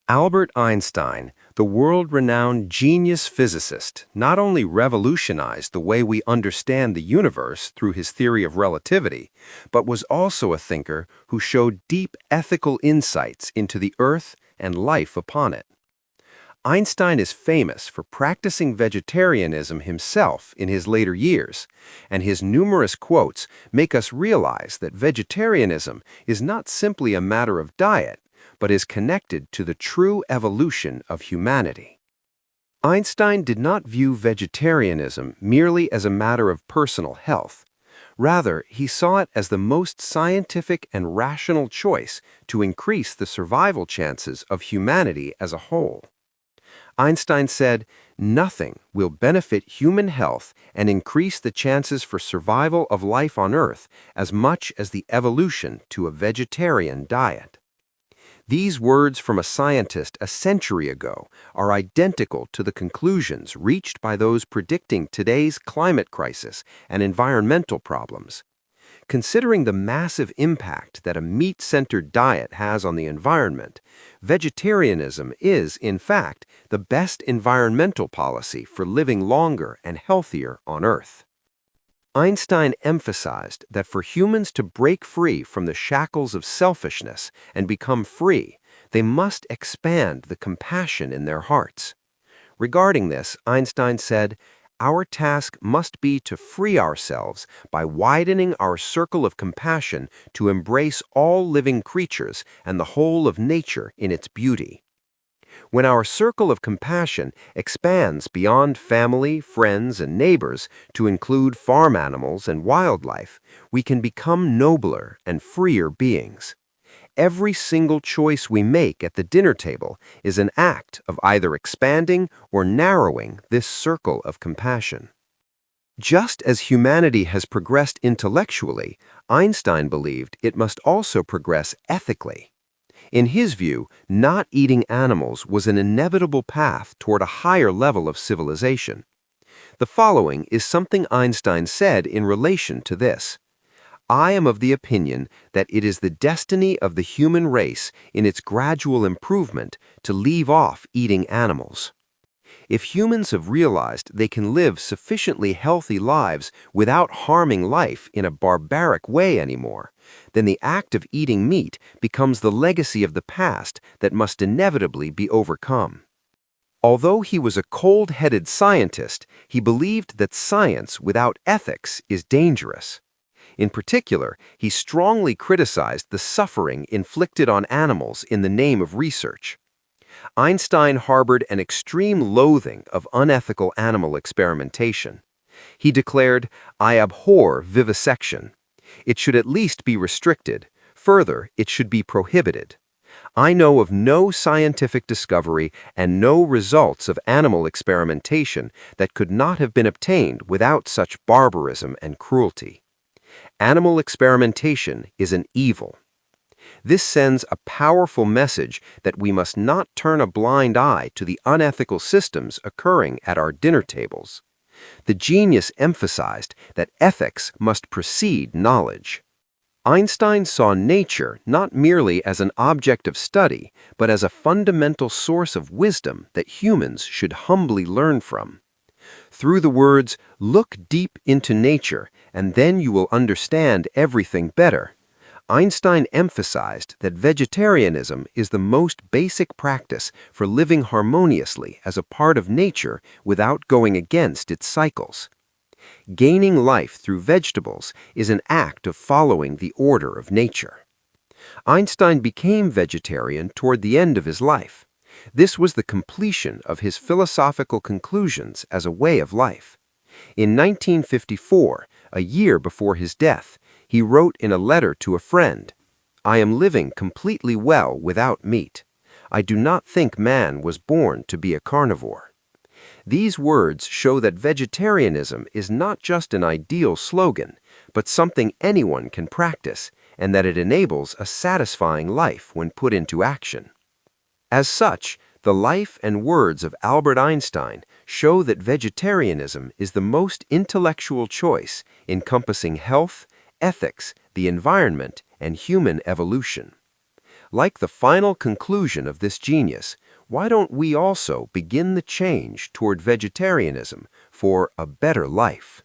Albert Einstein, the world-renowned genius physicist, not only revolutionized the way we understand the universe through his theory of relativity, but was also a thinker who showed deep ethical insights into the Earth and life upon it. Einstein is famous for practicing vegetarianism himself in his later years, and his numerous quotes make us realize that vegetarianism is not simply a matter of diet, but is connected to the true evolution of humanity. Einstein did not view vegetarianism merely as a matter of personal health. Rather, he saw it as the most scientific and rational choice to increase the survival chances of humanity as a whole. Einstein said, "Nothing will benefit human health and increase the chances for survival of life on Earth as much as the evolution to a vegetarian diet." These words from a scientist a century ago are identical to the conclusions reached by those predicting today's climate crisis and environmental problems. Considering the massive impact that a meat-centered diet has on the environment, vegetarianism is, in fact, the best environmental policy for living longer and healthier on Earth. Einstein emphasized that for humans to break free from the shackles of selfishness and become free, they must expand the compassion in their hearts. Regarding this, Einstein said, "Our task must be to free ourselves by widening our circle of compassion to embrace all living creatures and the whole of nature in its beauty." When our circle of compassion expands beyond family, friends, and neighbors to include farm animals and wildlife, we can become nobler and freer beings. Every single choice we make at the dinner table is an act of either expanding or narrowing this circle of compassion. Just as humanity has progressed intellectually, Einstein believed it must also progress ethically. In his view, not eating animals was an inevitable path toward a higher level of civilization. The following is something Einstein said in relation to this. "I am of the opinion that it is the destiny of the human race in its gradual improvement to leave off eating animals. If humans have realized they can live sufficiently healthy lives without harming life in a barbaric way anymore, then the act of eating meat becomes the legacy of the past that must inevitably be overcome." Although he was a cold-headed scientist, he believed that science without ethics is dangerous. In particular, he strongly criticized the suffering inflicted on animals in the name of research. Einstein harbored an extreme loathing of unethical animal experimentation. He declared, "I abhor vivisection. It should at least be restricted. Further, it should be prohibited. I know of no scientific discovery and no results of animal experimentation that could not have been obtained without such barbarism and cruelty. Animal experimentation is an evil." This sends a powerful message that we must not turn a blind eye to the unethical systems occurring at our dinner tables. The genius emphasized that ethics must precede knowledge. Einstein saw nature not merely as an object of study, but as a fundamental source of wisdom that humans should humbly learn from. Through the words, "Look deep into nature, and then you will understand everything better," Einstein emphasized that vegetarianism is the most basic practice for living harmoniously as a part of nature without going against its cycles. Gaining life through vegetables is an act of following the order of nature. Einstein became vegetarian toward the end of his life. This was the completion of his philosophical conclusions as a way of life. In 1954, a year before his death, he wrote in a letter to a friend, "I am living completely well without meat. I do not think man was born to be a carnivore." These words show that vegetarianism is not just an ideal slogan, but something anyone can practice, and that it enables a satisfying life when put into action. As such, the life and words of Albert Einstein show that vegetarianism is the most intellectual choice encompassing health, ethics, the environment, and human evolution. Like the final conclusion of this genius, why don't we also begin the change toward vegetarianism for a better life?